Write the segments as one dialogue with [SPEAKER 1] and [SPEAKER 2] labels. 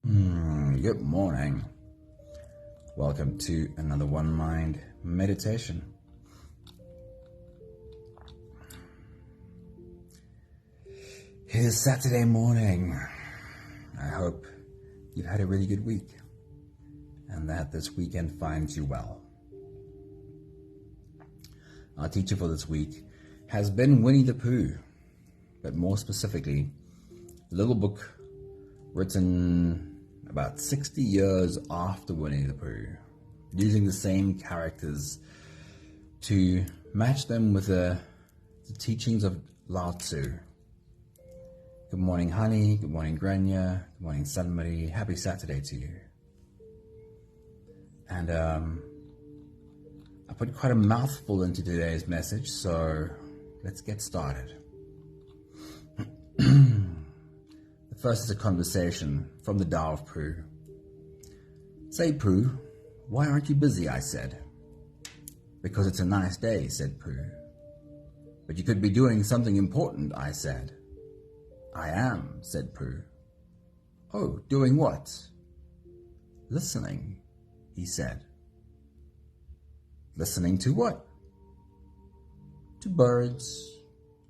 [SPEAKER 1] Good morning. Welcome to another One Mind meditation. It is Saturday morning. I hope you've had a really good week and that this weekend finds you well. Our teacher for this week has been Winnie the Pooh, but more specifically, a little book written about 60 years after Winnie the Pooh, using the same characters to match them with the teachings of Lao Tzu. Good morning, honey. Good morning, Grania. Good morning, Sunmari. Happy Saturday to you. And I put quite a mouthful into today's message, so let's get started. The first is a conversation from the Tao of Pooh. Say, Pooh, why aren't you busy? I said. Because it's a nice day, said Pooh. But you could be doing something important, I said. I am, said Pooh. Oh, doing what? Listening, he said. Listening to what? To birds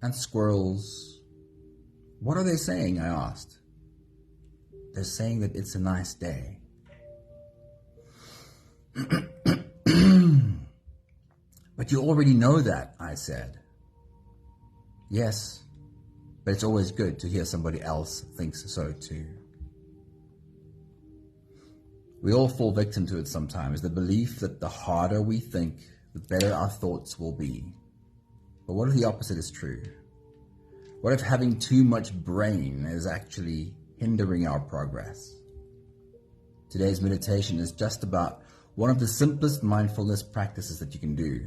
[SPEAKER 1] and squirrels. What are they saying? I asked. They're saying that it's a nice day. But you already know that, I said. Yes, but it's always good to hear somebody else thinks so too. We all fall victim to it sometimes, the belief that the harder we think, the better our thoughts will be. But what if the opposite is true? What if having too much brain is actually hindering our progress? Today's meditation is just about one of the simplest mindfulness practices that you can do,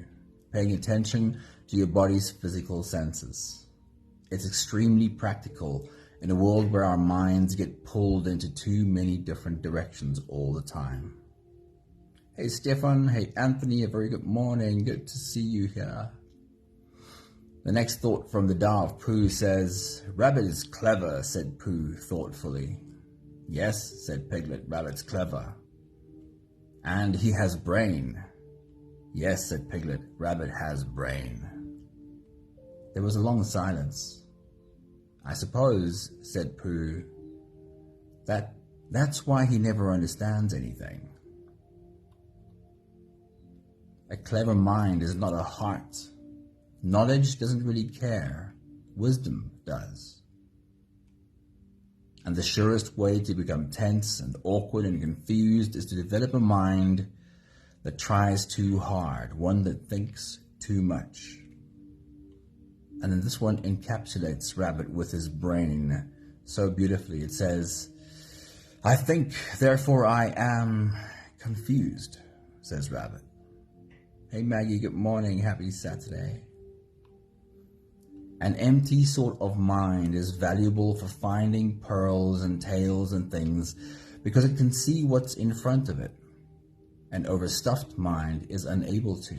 [SPEAKER 1] paying attention to your body's physical senses. It's extremely practical in a world where our minds get pulled into too many different directions all the time. Hey Stefan, hey Anthony, a very good morning. Good to see you here. The next thought from the Tao of Pooh says, Rabbit is clever, said Pooh thoughtfully. Yes, said Piglet, Rabbit's clever. And he has brain. Yes, said Piglet, Rabbit has brain. There was a long silence. I suppose, said Pooh, that's why he never understands anything. A clever mind is not a heart. Knowledge doesn't really care. Wisdom does. And the surest way to become tense and awkward and confused is to develop a mind that tries too hard, one that thinks too much. And then this one encapsulates Rabbit with his brain so beautifully. It says, I think, therefore I am confused, says Rabbit. Hey Maggie, good morning. Happy Saturday. An empty sort of mind is valuable for finding pearls and tails and things because it can see what's in front of it. An overstuffed mind is unable to.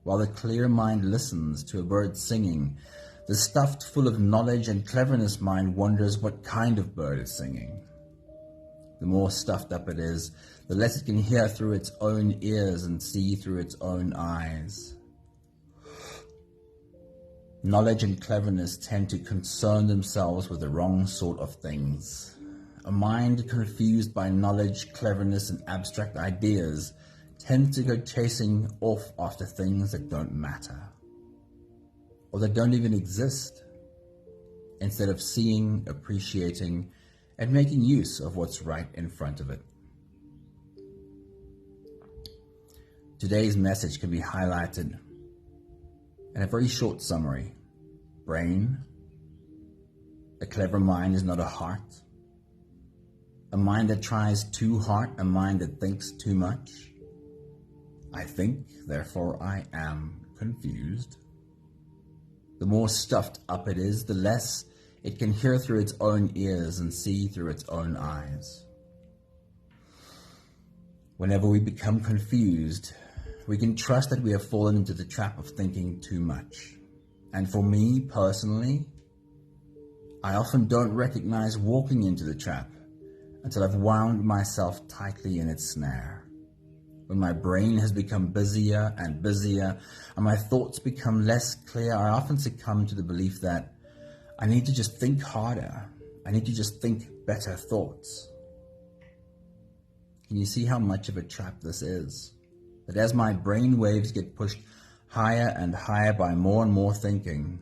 [SPEAKER 1] While the clear mind listens to a bird singing, the stuffed full of knowledge and cleverness mind wonders what kind of bird is singing. The more stuffed up it is, the less it can hear through its own ears and see through its own eyes. Knowledge and cleverness tend to concern themselves with the wrong sort of things. A mind confused by knowledge, cleverness, and abstract ideas tends to go chasing off after things that don't matter, or that don't even exist, instead of seeing, appreciating, and making use of what's right in front of it. Today's message can be highlighted in a very short summary. Brain. A clever mind is not a heart. A mind that tries too hard, a mind that thinks too much. I think, therefore I am confused. The more stuffed up it is, the less it can hear through its own ears and see through its own eyes. Whenever we become confused, we can trust that we have fallen into the trap of thinking too much. And for me personally, I often don't recognize walking into the trap until I've wound myself tightly in its snare. When my brain has become busier and busier and my thoughts become less clear, I often succumb to the belief that I need to just think harder. I need to just think better thoughts. Can you see how much of a trap this is? That as my brain waves get pushed higher and higher by more and more thinking,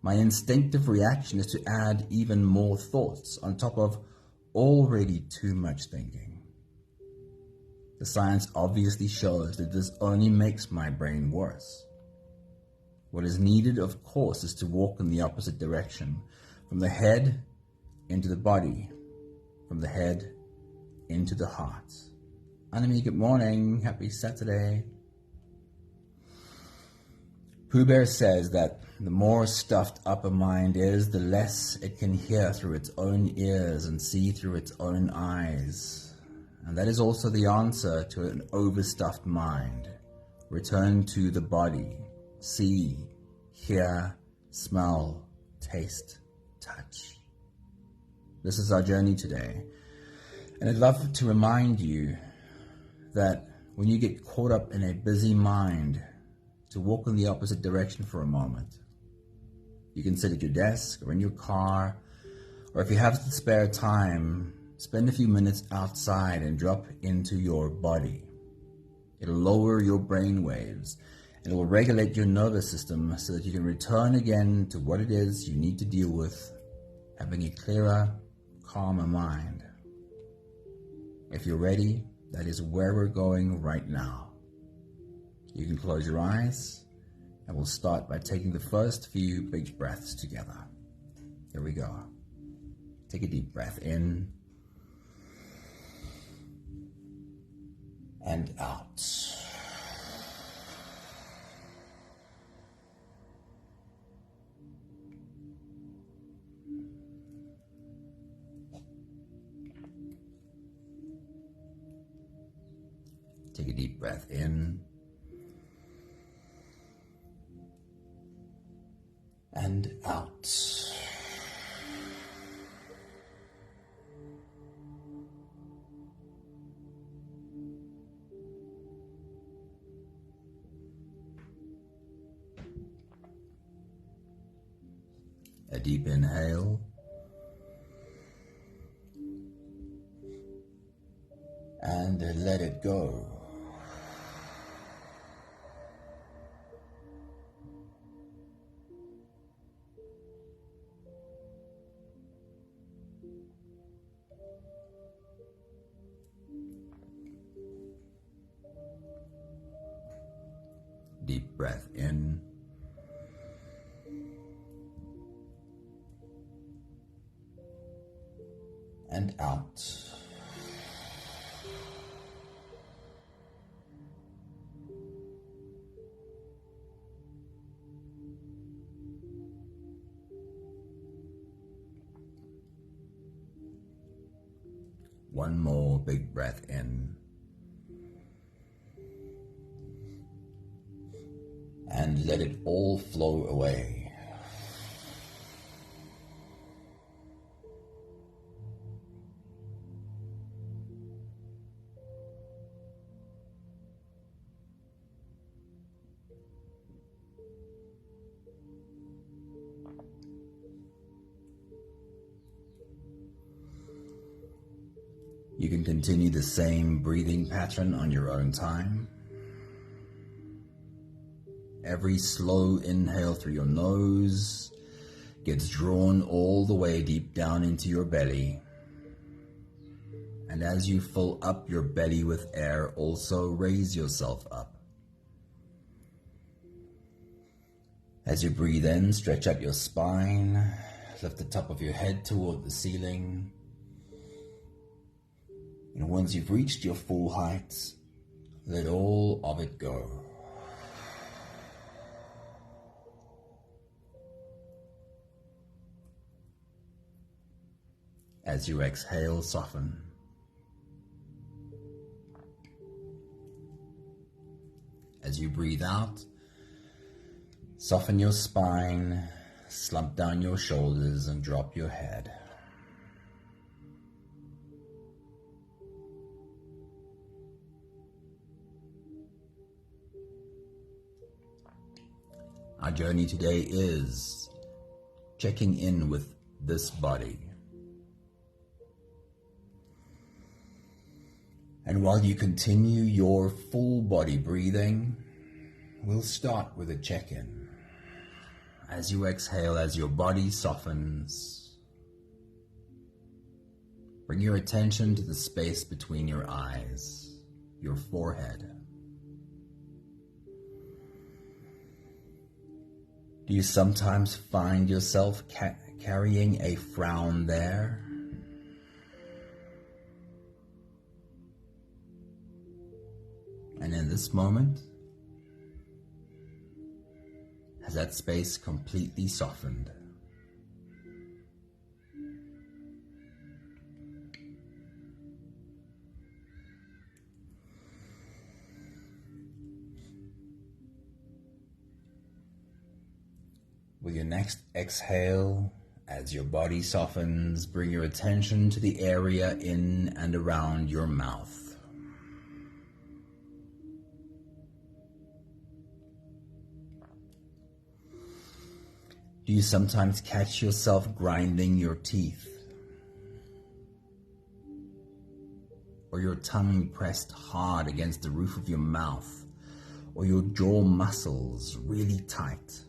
[SPEAKER 1] my instinctive reaction is to add even more thoughts on top of already too much thinking. The science obviously shows that this only makes my brain worse. What is needed, of course, is to walk in the opposite direction, from the head into the body, from the head into the heart. Anami, good morning. Happy Saturday. Pooh Bear says that the more stuffed up a mind is, the less it can hear through its own ears and see through its own eyes. And that is also the answer to an overstuffed mind. Return to the body. See, hear, smell, taste, touch. This is our journey today. And I'd love to remind you that when you get caught up in a busy mind, to walk in the opposite direction for a moment. You can sit at your desk or in your car, or if you have the spare time, spend a few minutes outside and drop into your body. It'll lower your brain waves. It will regulate your nervous system so that you can return again to what it is you need to deal with, having a clearer, calmer mind. If you're ready, that is where we're going right now. You can close your eyes, and we'll start by taking the first few big breaths together. Here we go. Take a deep breath in and out. Take a deep breath in and out. A deep inhale and let it go. Deep breath in and out. One more big breath in and let it all flow away. You can continue the same breathing pattern on your own time. Every slow inhale through your nose gets drawn all the way deep down into your belly. And as you fill up your belly with air, also raise yourself up. As you breathe in, stretch out your spine, lift the top of your head toward the ceiling. And once you've reached your full height, let all of it go. As you exhale, soften. As you breathe out, soften your spine, slump down your shoulders, and drop your head. Our journey today is checking in with this body. And while you continue your full body breathing, we'll start with a check-in. As you exhale, as your body softens, bring your attention to the space between your eyes, your forehead. Do you sometimes find yourself carrying a frown there? And in this moment, has that space completely softened? With your next exhale, as your body softens, bring your attention to the area in and around your mouth. Do you sometimes catch yourself grinding your teeth? Or your tongue pressed hard against the roof of your mouth? Or your jaw muscles really tight?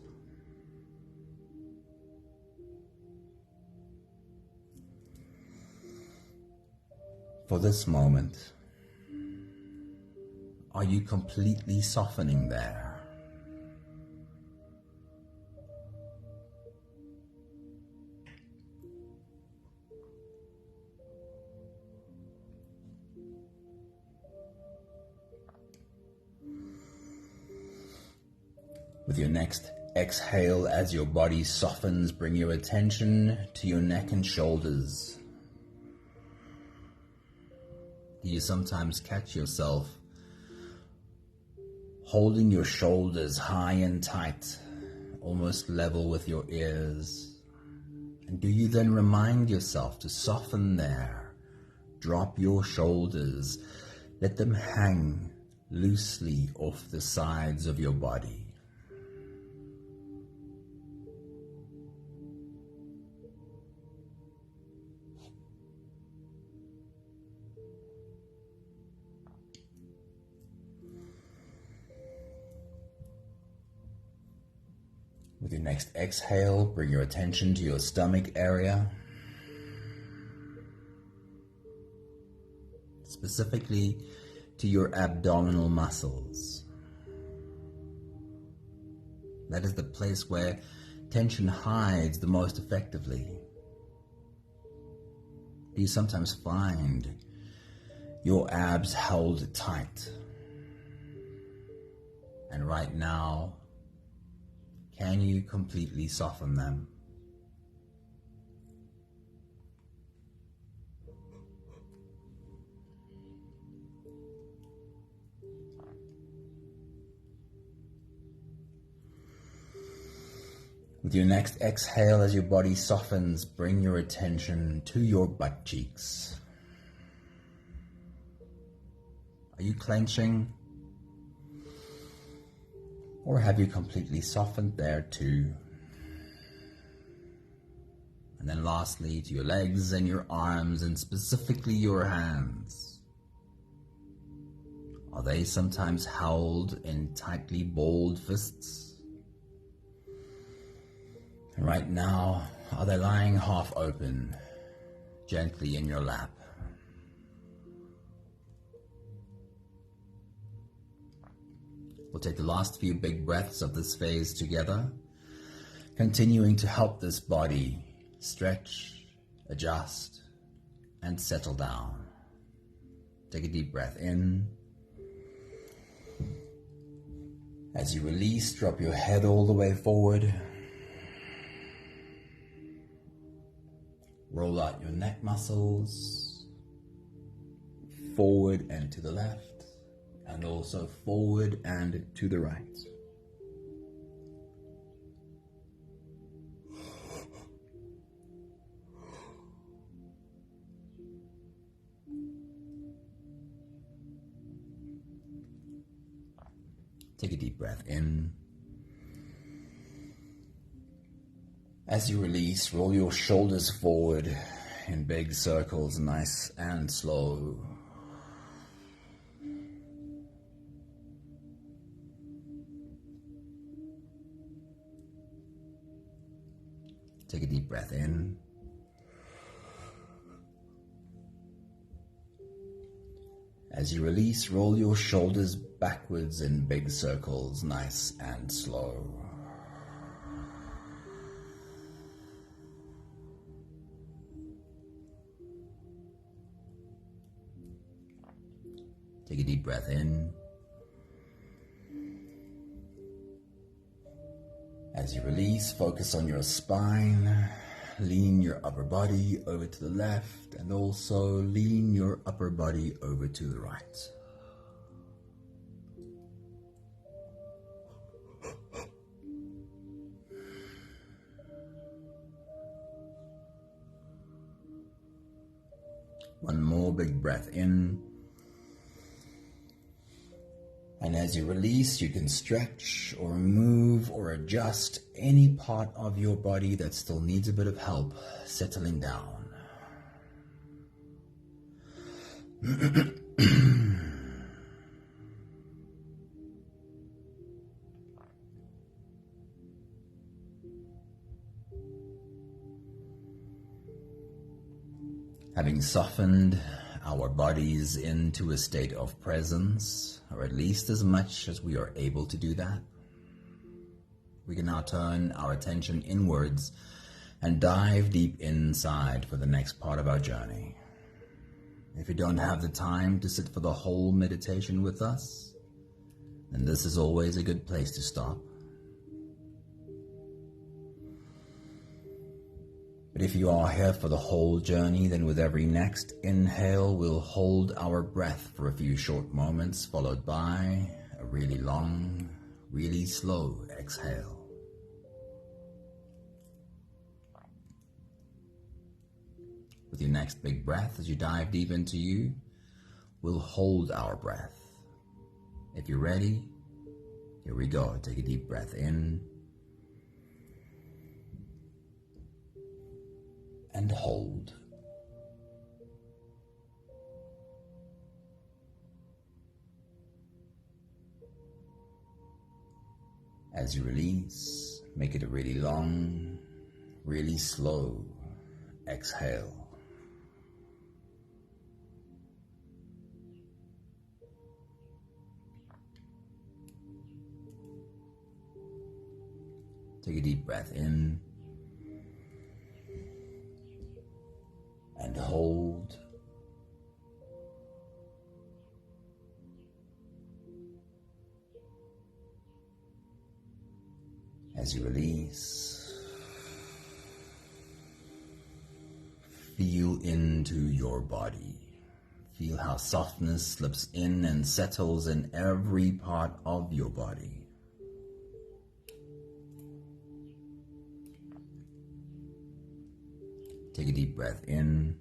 [SPEAKER 1] For this moment, are you completely softening there? With your next exhale, as your body softens, bring your attention to your neck and shoulders. Do you sometimes catch yourself holding your shoulders high and tight, almost level with your ears? And do you then remind yourself to soften there? Drop your shoulders, let them hang loosely off the sides of your body. With your next exhale, bring your attention to your stomach area, specifically to your abdominal muscles. That is the place where tension hides the most effectively. Do you sometimes find your abs held tight? And right now, can you completely soften them? With your next exhale, as your body softens, bring your attention to your butt cheeks. Are you clenching? Or have you completely softened there too? And then lastly, to your legs and your arms, and specifically your hands. Are they sometimes held in tightly balled fists? And right now, are they lying half open, gently in your lap? We'll take the last few big breaths of this phase together, continuing to help this body stretch, adjust, and settle down. Take a deep breath in. As you release, drop your head all the way forward. Roll out your neck muscles, forward and to the left, and also forward and to the right. Take a deep breath in. As you release, roll your shoulders forward in big circles, nice and slow. Take a deep breath in. As you release, roll your shoulders backwards in big circles, nice and slow. Take a deep breath in. As you release, focus on your spine. Lean your upper body over to the left and also lean your upper body over to the right. One more big breath in. And as you release, you can stretch or move or adjust any part of your body that still needs a bit of help settling down. Having softened our bodies into a state of presence, or at least as much as we are able to do that, we can now turn our attention inwards and dive deep inside for the next part of our journey. If you don't have the time to sit for the whole meditation with us, then this is always a good place to stop. But if you are here for the whole journey, then with every next inhale, we'll hold our breath for a few short moments, followed by a really long, really slow exhale. With your next big breath, as you dive deep into you, we'll hold our breath. If you're ready, here we go. Take a deep breath in. And hold. As you release, make it a really long, really slow exhale. Take a deep breath in. And hold. As you release, feel into your body. Feel how softness slips in and settles in every part of your body. Take a deep breath in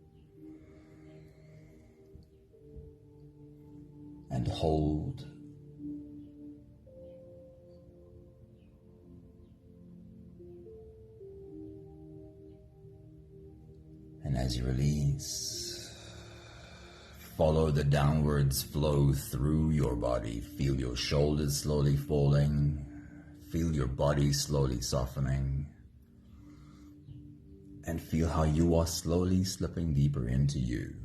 [SPEAKER 1] and hold. And as you release, follow the downwards flow through your body. Feel your shoulders slowly falling. Feel your body slowly softening. And feel how you are slowly slipping deeper into you.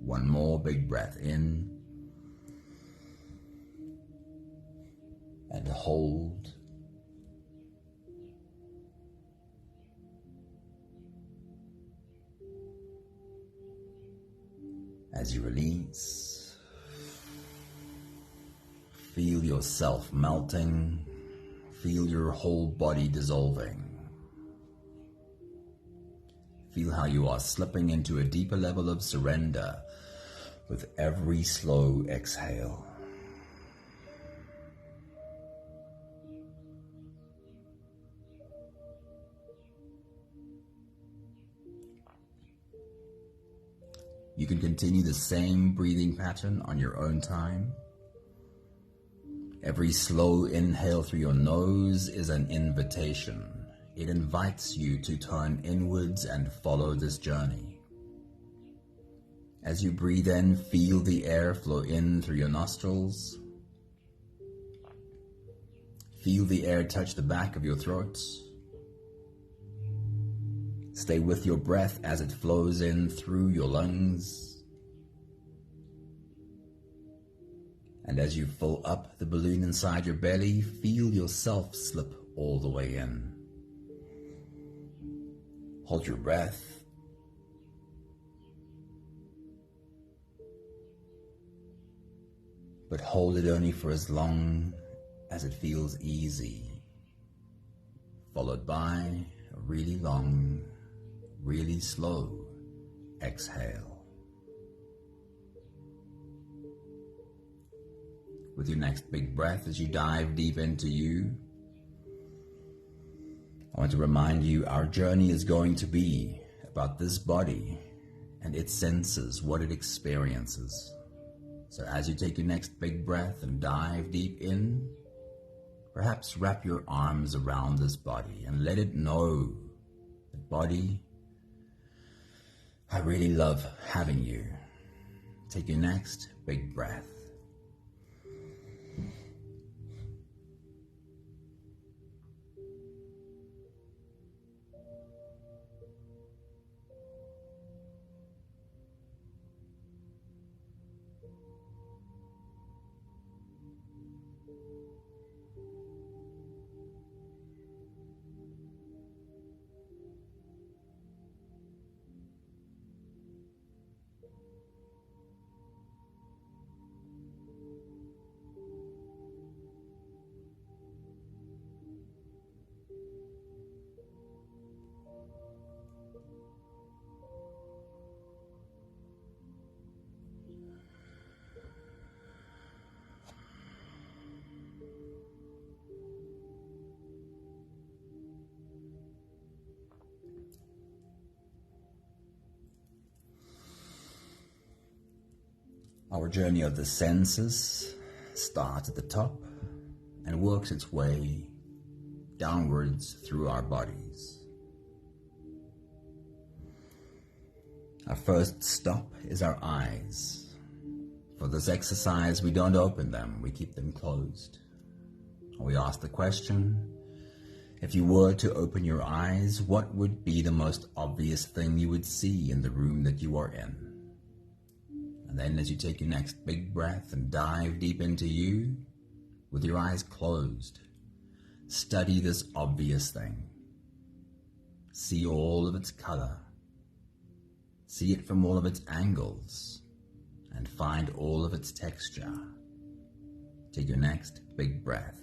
[SPEAKER 1] One more big breath in. And hold. As you release, feel yourself melting. Feel your whole body dissolving. Feel how you are slipping into a deeper level of surrender with every slow exhale. You can continue the same breathing pattern on your own time. Every slow inhale through your nose is an invitation. It invites you to turn inwards and follow this journey. As you breathe in, feel the air flow in through your nostrils. Feel the air touch the back of your throat. Stay with your breath as it flows in through your lungs. And as you fill up the balloon inside your belly, feel yourself slip all the way in. Hold your breath. But hold it only for as long as it feels easy, followed by a really long, really slow exhale. With your next big breath as you dive deep into you, I want to remind you our journey is going to be about this body and its senses, what it experiences. So as you take your next big breath and dive deep in, perhaps wrap your arms around this body and let it know, the body, I really love having you. Take your next big breath. Our journey of the senses starts at the top and works its way downwards through our bodies. Our first stop is our eyes. For this exercise, we don't open them, we keep them closed. We ask the question, if you were to open your eyes, what would be the most obvious thing you would see in the room that you are in? And then as you take your next big breath and dive deep into you, with your eyes closed, study this obvious thing. See all of its color. See it from all of its angles, and find all of its texture. Take your next big breath.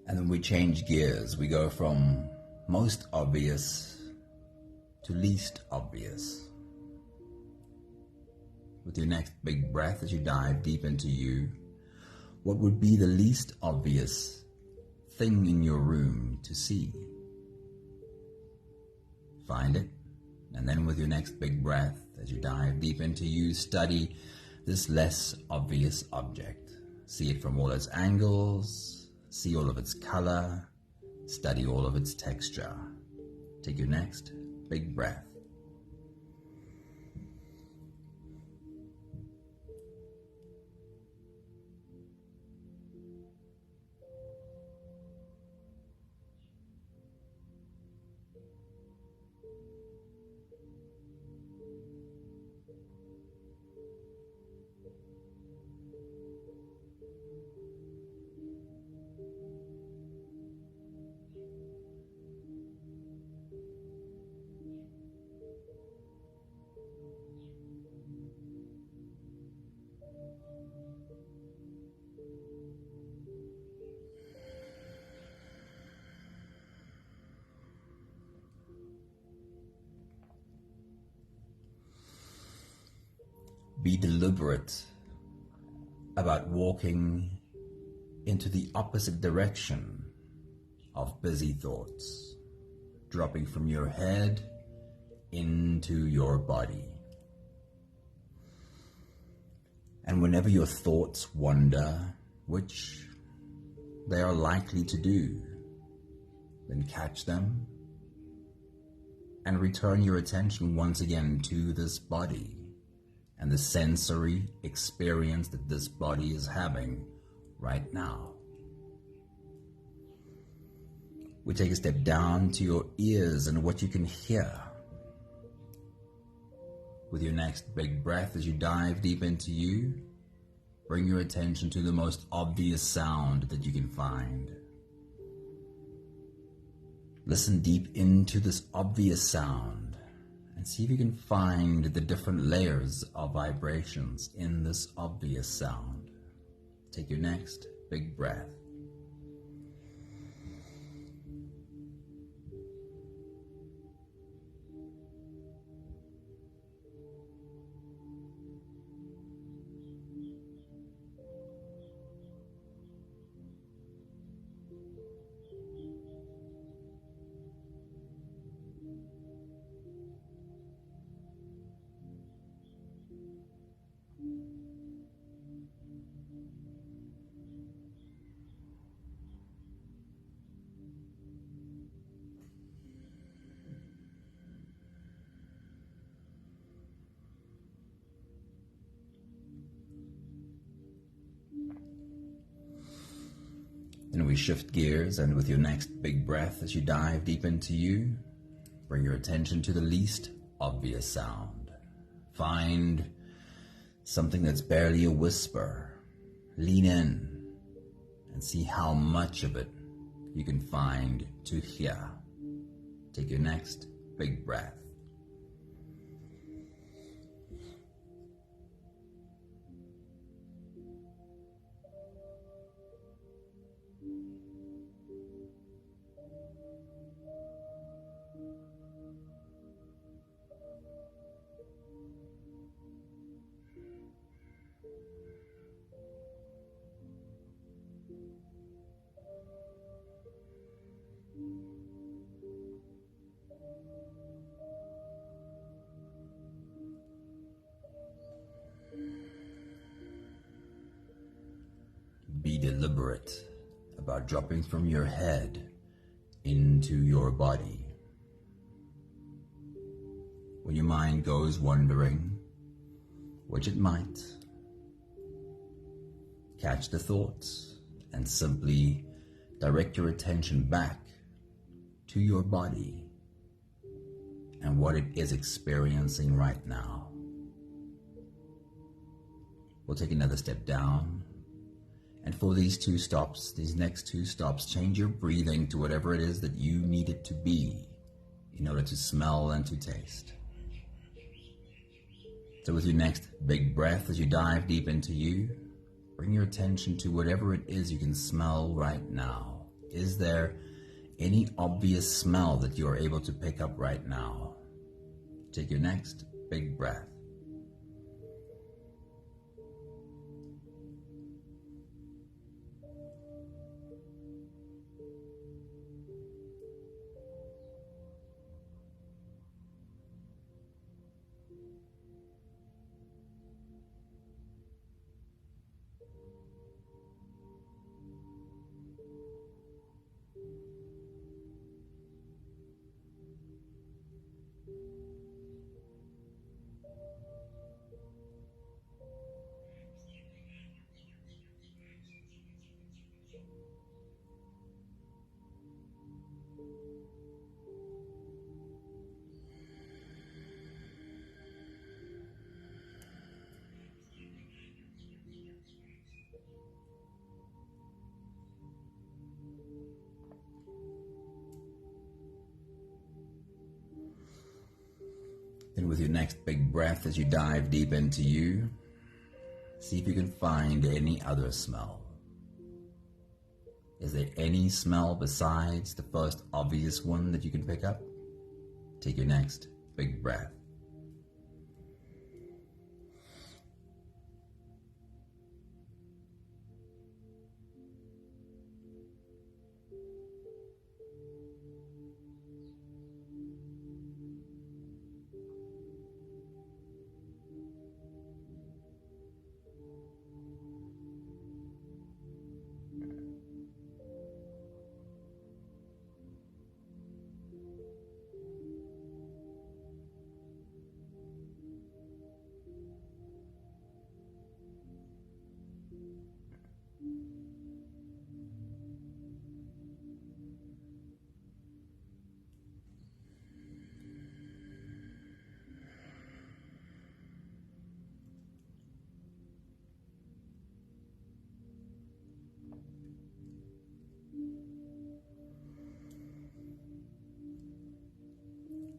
[SPEAKER 1] And then we change gears. We go from most obvious to least obvious. With your next big breath as you dive deep into you, what would be the least obvious thing in your room to see? Find it, and then with your next big breath as you dive deep into you, study this less obvious object. See it from all its angles. See all of its color, study all of its texture. Take your next big breath. Be deliberate about walking into the opposite direction of busy thoughts, dropping from your head into your body. And whenever your thoughts wander, which they are likely to do, then catch them and return your attention once again to this body and the sensory experience that this body is having right now. We take a step down to your ears and what you can hear. With your next big breath, as you dive deep into you, bring your attention to the most obvious sound that you can find. Listen deep into this obvious sound and see if you can find the different layers of vibrations in this obvious sound. Take your next big breath. Then we shift gears, and with your next big breath, as you dive deep into you, bring your attention to the least obvious sound. Find something that's barely a whisper. Lean in and see how much of it you can find to hear. Take your next big breath. Be deliberate about dropping from your head into your body. When your mind goes wandering, which it might, catch the thoughts and simply direct your attention back to your body and what it is experiencing right now. We'll take another step down. And for these next two stops, change your breathing to whatever it is that you need it to be in order to smell and to taste. So with your next big breath, as you dive deep into you, bring your attention to whatever it is you can smell right now. Is there any obvious smell that you are able to pick up right now? Take your next big breath. Then with your next big breath, as you dive deep into you, see if you can find any other smell. Is there any smell besides the first obvious one that you can pick up? Take your next big breath.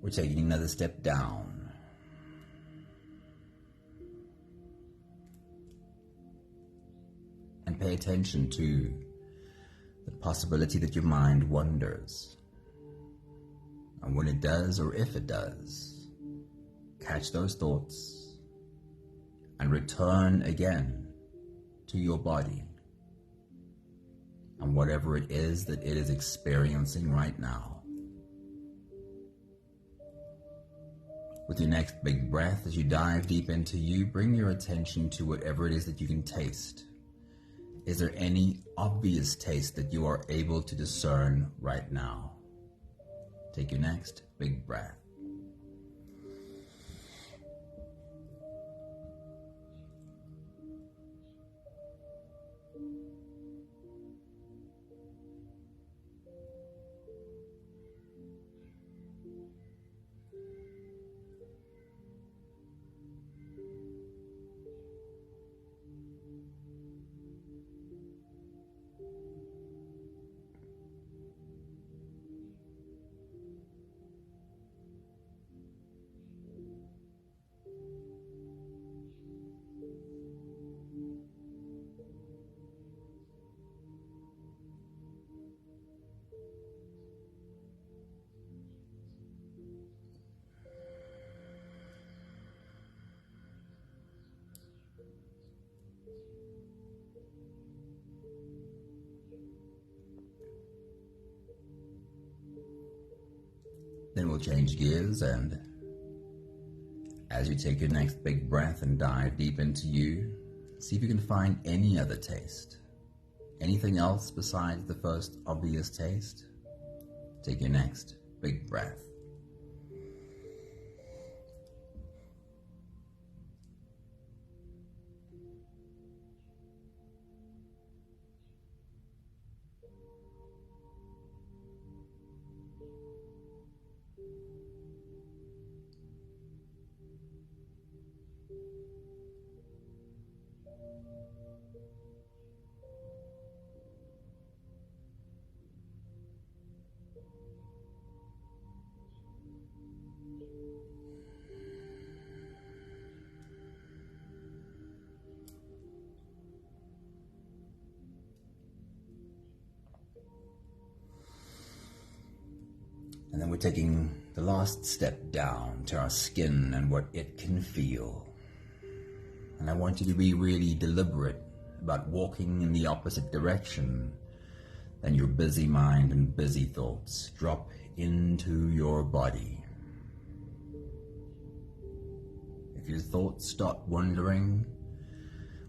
[SPEAKER 1] We're taking another step down. And pay attention to the possibility that your mind wanders. And when it does, or if it does, catch those thoughts and return again to your body and whatever it is that it is experiencing right now. With your next big breath, as you dive deep into you, bring your attention to whatever it is that you can taste. Is there any obvious taste that you are able to discern right now? Take your next big breath. Then we'll change gears, and as you take your next big breath and dive deep into you, see if you can find any other taste. Anything else besides the first obvious taste? Take your next big breath. And then we're taking the last step down to our skin and what it can feel. And I want you to be really deliberate about walking in the opposite direction than your busy mind and busy thoughts. Drop into your body. If your thoughts start wandering,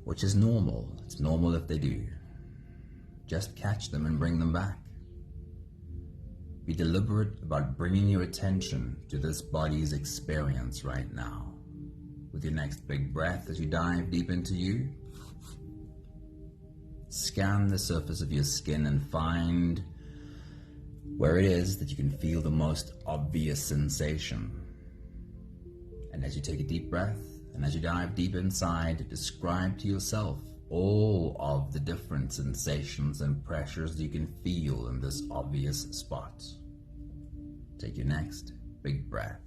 [SPEAKER 1] which is normal, it's normal if they do, just catch them and bring them back. Be deliberate about bringing your attention to this body's experience right now. With your next big breath, as you dive deep into you, scan the surface of your skin and find where it is that you can feel the most obvious sensation. And as you take a deep breath, and as you dive deep inside, describe to yourself all of the different sensations and pressures you can feel in this obvious spot. Take your next big breath.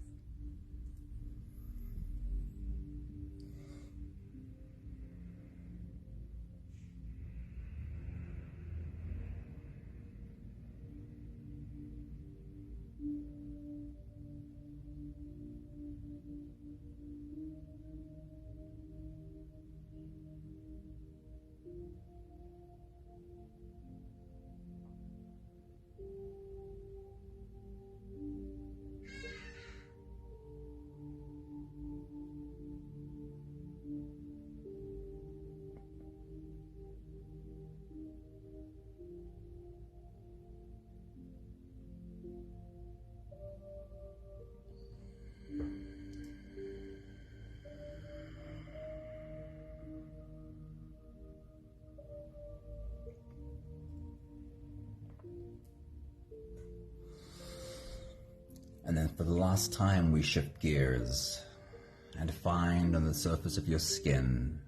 [SPEAKER 1] And then for the last time, we shift gears and find on the surface of your skin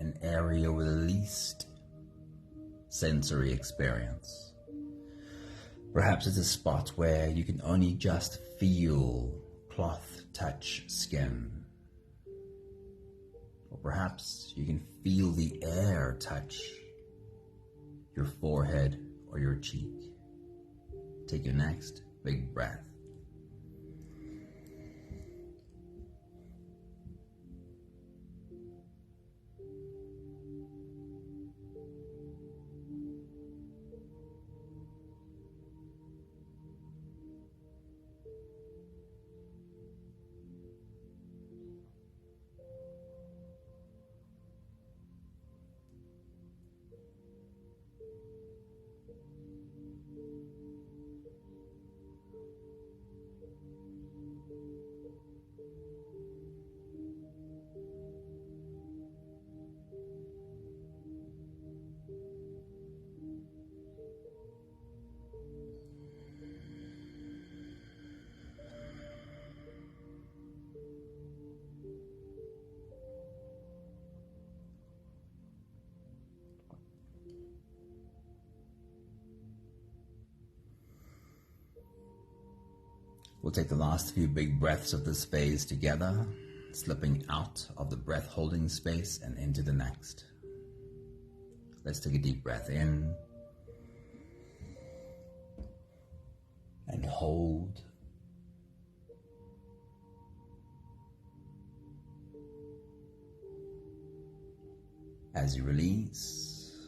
[SPEAKER 1] an area with the least sensory experience. Perhaps it's a spot where you can only just feel cloth touch skin. Or perhaps you can feel the air touch your forehead or your cheek. Take your next big breath. We'll take the last few big breaths of this phase together, slipping out of the breath holding space and into the next. Let's take a deep breath in and hold. As you release,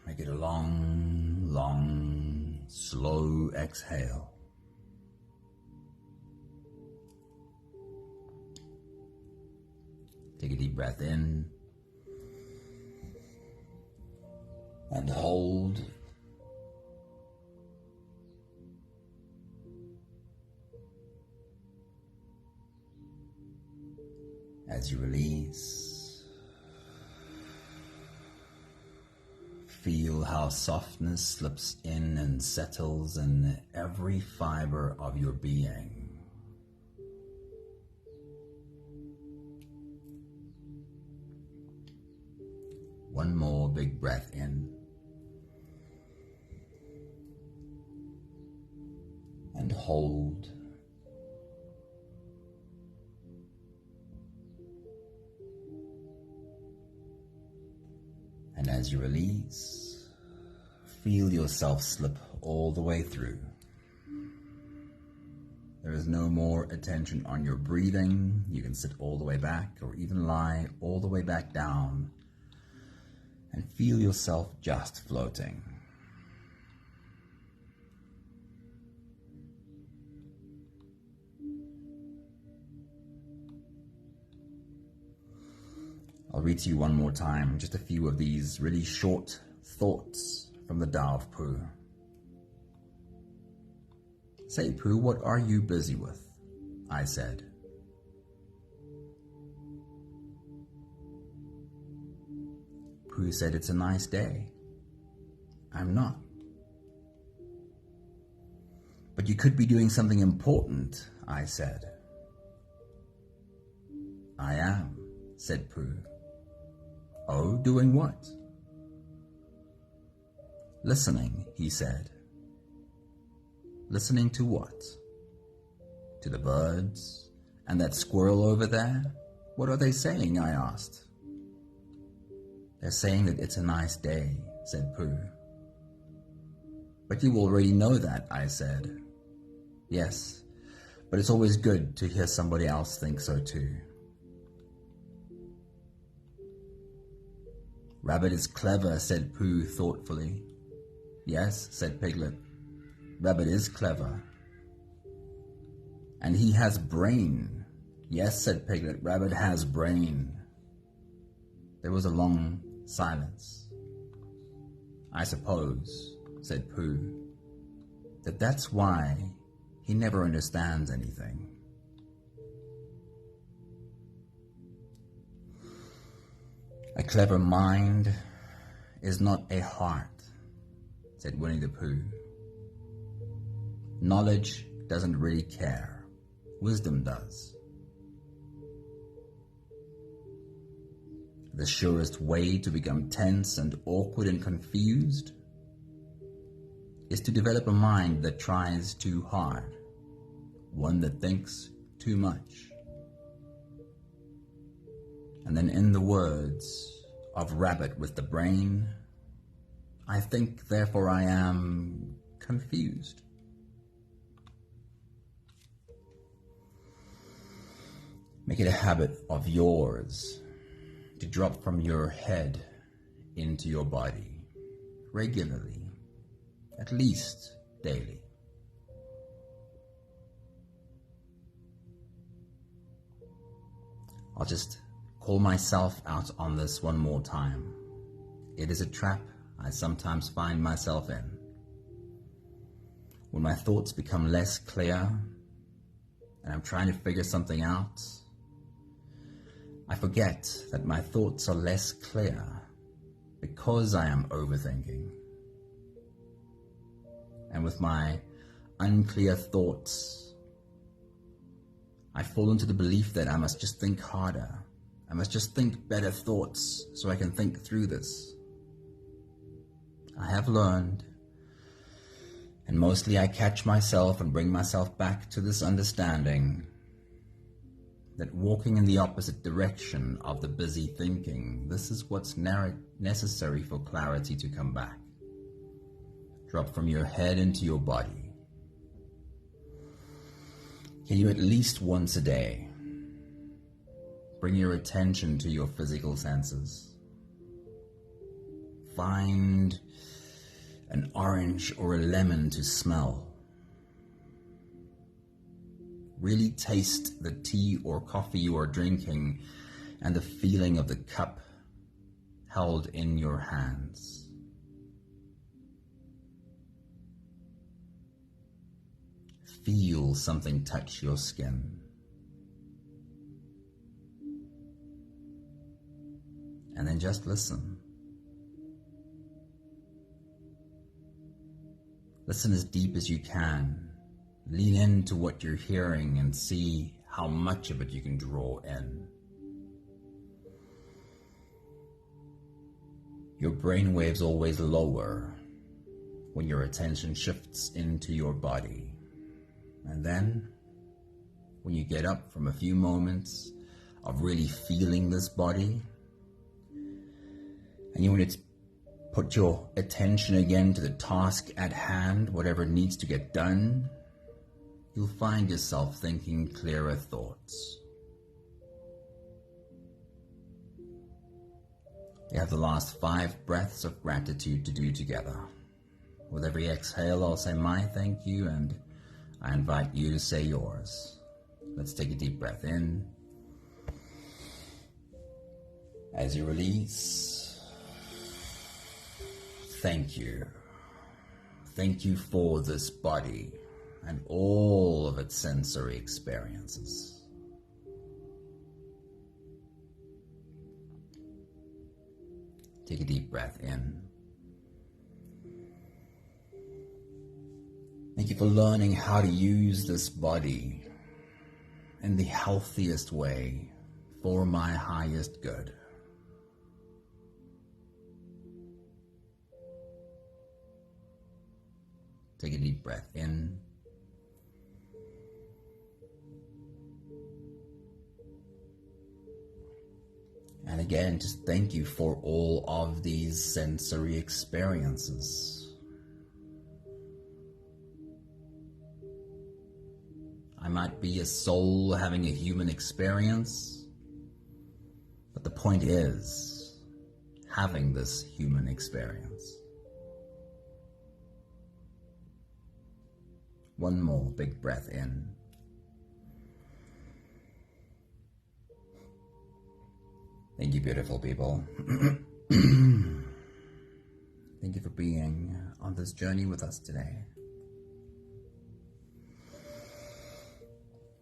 [SPEAKER 1] make it a long, long, slow exhale. Take a deep breath in and hold. As you release, feel how softness slips in and settles in every fiber of your being. One more big breath in and hold. And as you release, feel yourself slip all the way through. There is no more attention on your breathing. You can sit all the way back or even lie all the way back down and feel yourself just floating. I'll read to you one more time, just a few of these really short thoughts from the Tao of Pooh. Say, Pooh, what are you busy with? I said. Pooh said, it's a nice day. I'm not. But you could be doing something important, I said. I am, said Pooh. Oh, doing what? Listening, he said. Listening to what? To the birds and that squirrel over there? What are they saying? I asked. They're saying that it's a nice day, said Pooh. But you already know that, I said. Yes, but it's always good to hear somebody else think so too. Rabbit is clever, said Pooh thoughtfully. Yes, said Piglet. Rabbit is clever. And he has brain. Yes, said Piglet. Rabbit has brain. There was a long silence. I suppose, said Pooh, that's why he never understands anything. A clever mind is not a heart, said Winnie the Pooh. Knowledge doesn't really care. Wisdom does. The surest way to become tense and awkward and confused is to develop a mind that tries too hard, one that thinks too much. And then in the words of Rabbit with the Brain, I think, therefore I am confused. Make it a habit of yours to drop from your head into your body regularly, at least daily. I'll just call myself out on this one more time. It is a trap I sometimes find myself in. When my thoughts become less clear and I'm trying to figure something out, I forget that my thoughts are less clear because I am overthinking. And with my unclear thoughts, I fall into the belief that I must just think harder. I must just think better thoughts so I can think through this. I have learned, and mostly I catch myself and bring myself back to this understanding that walking in the opposite direction of the busy thinking, this is what's necessary for clarity to come back. Drop from your head into your body. Can you at least once a day bring your attention to your physical senses? Find an orange or a lemon to smell. Really taste the tea or coffee you are drinking and the feeling of the cup held in your hands. Feel something touch your skin. And then just listen. Listen as deep as you can. Lean into what you're hearing and see how much of it you can draw in. Your brainwaves always lower when your attention shifts into your body. And then, when you get up from a few moments of really feeling this body, and you want to put your attention again to the task at hand, whatever needs to get done, you'll find yourself thinking clearer thoughts. You have the last 5 breaths of gratitude to do together. With every exhale, I'll say my thank you, and I invite you to say yours. Let's take a deep breath in. As you release, thank you. Thank you for this body and all of its sensory experiences. Take a deep breath in. Thank you for learning how to use this body in the healthiest way for my highest good. Take a deep breath in. And again, just thank you for all of these sensory experiences. I might be a soul having a human experience, but the point is having this human experience. One more big breath in. Thank you, beautiful people. Thank you for being on this journey with us today.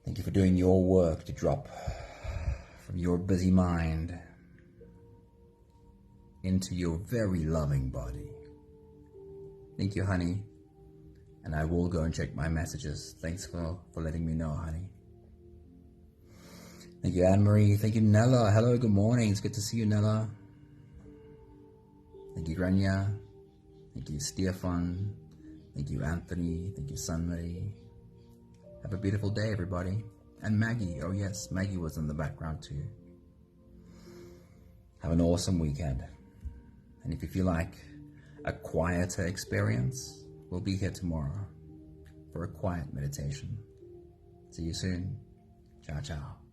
[SPEAKER 1] Thank you for doing your work to drop from your busy mind into your very loving body. Thank you, honey. And I will go and check my messages. Thanks for letting me know, honey. Thank you, Anne-Marie. Thank you, Nella. Hello, good morning. It's good to see you, Nella. Thank you, Grania. Thank you, Stefan. Thank you, Anthony. Thank you, Sunday. Have a beautiful day, everybody. And Maggie. Oh, yes, Maggie was in the background too. Have an awesome weekend. And if you feel like a quieter experience, we'll be here tomorrow for a quiet meditation. See you soon. Ciao, ciao.